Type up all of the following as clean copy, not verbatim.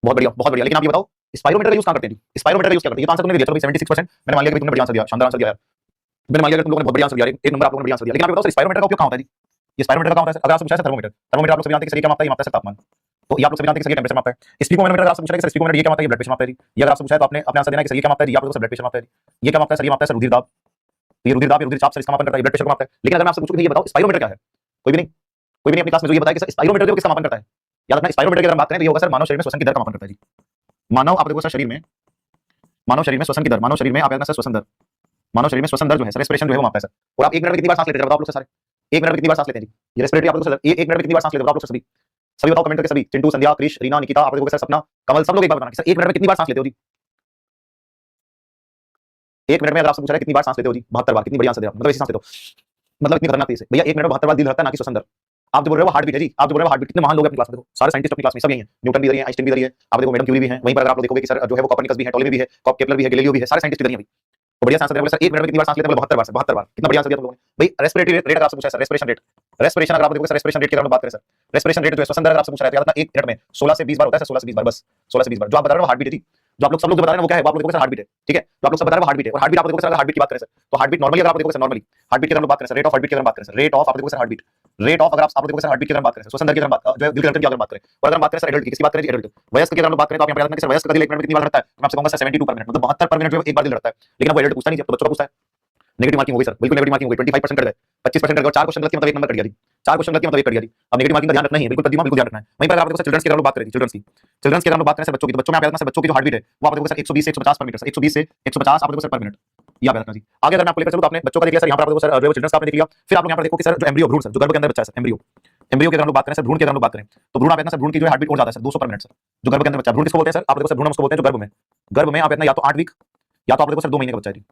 बहुत बढ़िया। लेकिन आप ये बताओ स्पाइरोमीटर का यूज कहां करते हैं जी? स्पाइरोमीटर का यूज क्या करते हैं? ये तो आंसर तुमने दिया, चलो भाई 76%। मैंने मान लिया कि तुमने बढ़िया आंसर दिया, शानदार आंसर दिया यार। मैंने मान लिया कि तुम लोगों ने बहुत बढ़िया आंसर दिया, एक नंबर आप लोगों ने बढ़िया आंसर दिया। लेकिन आप बताओ सर स्पाइरोमीटर का उपयोग कहां होता है जी? ये स्पाइरोमीटर का कहां होता है? अगर आपसे पूछा है थर्मोमीटर, थर्मोमीटर आप लोग सभी जानते हैं कि सर ये क्या मापता है? ये मापता है सर तापमान। तो ये आप लोग सभी जानते हैं कि सर ये टेंपरेचर मापता है। स्पीकोमीटर अगर आपसे पूछा है कि सर स्पीकोमीटर ये क्या मापता है? ये ब्लड प्रेशर मापता है जी। ये अगर आपसे पूछा है तो आपने अपने आंसर देना है कि सर ये क्या मापता है? ये आप लोगों को ब्लड प्रेशर मापता है जी। ये क्या मापता है? सर ये मापता है सर रुधिर दाब। ये रुधिर दाब, ये रुधिर चाप सर इसका मापन करता है, ये ब्लड प्रेशर को मापता है। लेकिन अगर मैं आपसे पूछूं कि ये बताओ स्पाइरोमीटर क्या है? कोई भी नहीं, कोई भी नहीं अपनी क्लास में जो ये बताया कि सर स्पाइरोमीटर जो किसका मापन करता है? याद रखना स्पाइरोमीटर की अगर बात करें तो ये होगा सर मानव शरीर में श्वसन की दर का मापन करता है जी। मानव आप देखो सर शरीर में, मानव शरीर में श्वसन की दर, मानव शरीर में आप सर श्वसन दर, मानव शरीर में श्वसन दर जो है सर रेस्पिरेशन जो है वो मापता है सर। और आप 1 मिनट में कितनी बार सांस लेते हैं बताओ आप लोग सर सारे? 1 मिनट में कितनी बार सांस लेते हैं जी? ये रेस्पिरेटरी आप लोग सर 1 मिनट में कितनी बार सांस लेते हो आप लोग सभी? सभी बताओ कमेंट करके सभी। चिंटू, संध्या, क्रिश, रीना, निकिता, आप देखोगे सर सपना, कमल, सब लोग एक बार बताना कि सर 1 मिनट में कितनी बार सांस लेते हो जी? 1 मिनट में अगर आपसे पूछा है कितनी बार सांस लेते हो जी? 72 बार। कितनी बढ़िया आंसर दिया, मतलब ऐसी सांस लेते हो, मतलब इतनी खतरनाक थी इसे भैया। 1 मिनट में 72 बार दिल धड़कता है, ना कि श्वसन दर। आप जो बोल रहे हो हार्ट बीट है जी, आप जो बोल रहे हो हार्ट बीट। कितने महान लोग हैं अपनी क्लास में, देखो सारे साइंटिस्ट अपनी क्लास में सब यही हैं। न्यूटन भी इधर ही है, आइंस्टाइन भी इधर ही है, आप देखो मैडम क्यूरी भी हैं। वहीं पर अगर आप लोग देखोगे कि सर जो है वो कोपर्निकस भी है, टॉलेमी भी है, केपलर भी है, गैलीलियो भी है, सारे साइंटिस्ट इधर ही हैं भाई। तो बढ़िया आंसर दिया सर। 1 मिनट में कितनी बार सांस लेते हैं? 72 बार। 72 बार, कितना बढ़िया आंसर दिया तुम लोगों ने भाई। रेस्पिरेटरी रेट अगर आपसे पूछा है सर, रेस्पिरेशन रेट, रेस्पिरेशन अगर आप देखोगे सर, रेस्पिरेशन रेट की अगर हम बात करें सर, रेस्पिरेशन रेट जो है श्वसन दर अगर आपसे पूछा है तो याद रखना 1 मिनट में 16 से 20 बार होता है सर, 16 से 20 बार, बस 16 से 20 बार। जो आप बता रहे हो हार्ट बीट है जी, जो आप लोग सब लोग जो बता रहे हैं वो क्या है? वो आप लोग देखोगे सर हार्ट बीट है, ठीक है? जो आप लोग सब बता रहे हो हार्ट बीट है। और हार्ट बीट आप देखोगे सर, अगर हार्ट बीट की बात करें सर तो हार्ट बीट नॉर्मली अगर आप देखोगे सर, नॉर्मली हार्ट बीट की अगर हम बात करें sir, rate of heart beat की अगर बात करें सर, रेट ऑफ आप देखोगे sir heart beat, rate of अगर आप देखोगे सर हार्ट बीट की अगर बात करें सर, श्वसन दर की अगर बात जो है दिल की धड़कन की अगर बात करें। और अगर हम बात करें सर एडल्ट की, किसकी बात करें जी? एडल्ट। वयस्क की अगर हम बात करें तो आप यहाँ पे याद रखना कि सर वयस्क का दिल 1 मिनट में कितनी बार धड़कता है? तो मैं आपसे कहूंगा सर 72 पर मिनट, मतलब 72 पर मिनट जो है एक बार दिल धड़कता है। लेकिन अब वो एडल्ट पूछता नहीं, तो बच्चों का पूछता है। नेगेटिव मार्किंग हो गई सर, बिल्कुल नेगेटिव मार्किंग हो गई। 25% कट गए, 25% कट गए। 4 क्वेश्चन गलत किया मतलब 1 नंबर कट गया जी। 4 क्वेश्चन गलत किया मतलब 1 कट गया जी। अब नेगेटिव मार्किंग का ध्यान रखना ही है, बिल्कुल प्रद्युमन, बिल्कुल ध्यान रखना है। वहीं पर आप देखो सर चिल्ड्रंस की अगर हम बात करें, चिल्ड्रंस की, चिल्ड्रंस की अगर हम बात करें सर बच्चों की, तो बच्चों में आप याद रखना सर बच्चों की जो हार्ट बीट है वो आप देखो सर 120 से 150 पर मिनट, 120 से 150 आप देखो सर पर मिनट। ये आप याद रखना जी। आगे अगर मैं आपको लेकर चलूं तो आपने बच्चों का देख लिया सर, यहाँ पर आप देखो सर जो चिल्ड्रंस का आपने देख लिया। फिर आप लोग यहाँ पर देखो कि सर जो एम्ब्रियो, भ्रूण सर, जो गर्भ के अंदर बच्चा है सर, एम्ब्रियो, एम्ब्रियो की अगर हम बात करें सर, भ्रूण की अगर हम बात करें तो भ्रूण आप याद रखना सर, भ्रूण की जो हार्ट बीट और ज्यादा है सर, 200 पर मिनट सर। जो गर्भ के अंदर बच्चा भ्रूण किसको बोलते हैं सर? आप देखो सर भ्रूण उसको बोलते हैं जो गर्भ में, गर्भ में आप याद रखना या तो 8 वीक या तो आप देखो सर 2 महीने का बच्चा है जी।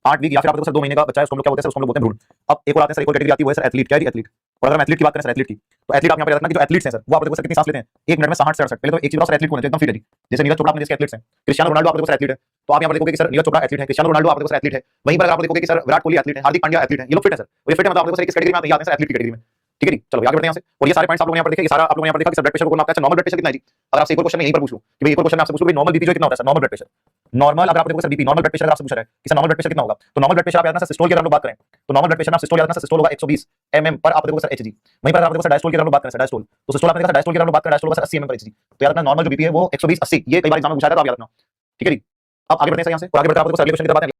8 वीक या फिर आप देखो सर 2 महीने का बच्चा है, उसको हम लोग क्या बोलते हैं सर? उसको हम लोग बोलते हैं भ्रूण। अब एक और आते हैं सर, एक और कैटेगरी आती है वो है सर एथलीट। क्या है जी? एथलीट। और अगर हम एथलीट की बात करें सर, एथलीट की, तो एथलीट आप यहाँ पे याद रखना कि जो एथलीट्स हैं सर वो आप देखो सर कितनी सांस लेते हैं 1 मिनट में? 60 से 68। पहले तो एक चीज बताओ सर, एथलीट कौन है जो एकदम फिट है जी? जैसे नीरज चोपड़ा अपने जैसे एथलीट्स हैं, क्रिस्टियानो रोनाल्डो आप देखो सर एथलीट है। तो आप यहाँ पर देखोगे कि सर नीरज चोपड़ा एथलीट है, क्रिस्टियानो रोनाल्डो आप देखो सर एथलीट है। वहीं पर आप देखोगे कि सर विराट कोहली एथलीट है, हार्दिक पांड्या एथलीट है। ये लोग फिट है सर, ये फिट है, मतलब आप देखो सर किस कैटेगरी में आते हैं सर? एथलीट की कैटेगरी में, ठीक है जी। चलो आगे बढ़ते हैं यहाँ से। और ये सारे पॉइंट्स आप लोग यहाँ पर देखें, ये सारा आप लोग यहाँ पर देखा कि सर ब्लड प्रेशर को मापता है। नॉर्मल ब्लड प्रेशर कितना है जी? अगर आपसे एक और क्वेश्चन यहीं पर पूछूं कि भाई एक और क्वेश्चन आपसे पूछूं कि नॉर्मल बीपी जो कितना होता है sir? Normal blood pressure, normal अगर आप देखो sir BP, normal blood pressure अगर आपसे पूछा है कि सर नॉर्मल ब्लड प्रेशर कितना होगा, तो नॉर्मल ब्लड प्रेशर आप याद रखना सर सिस्टोल की अगर हम बात करें तो नॉर्मल ब्लड प्रेशर आप सिस्टोल याद रखना सर, सिस्टोल होगा 120 mm पर आप देखो सर एचजी। वहीं पर आप देखो सर डायस्टोल की अगर हम बात करें सर, डायस्टोल, तो सिस्टोल आपने देखा डायस्टोल की अगर हम बात करें, डायस्टोल होगा सर 80 mm पर एचजी। तो याद रखना नॉर्मल जो बीपी है वो 120 80, ये कई बार एग्जाम में पूछा जाता है, तो आप याद रखना, ठीक है जी। अब आगे बढ़ते हैं सर यहाँ से, और आगे बढ़कर आप देखो सर अगले क्वेश्चन की तरफ आते हैं।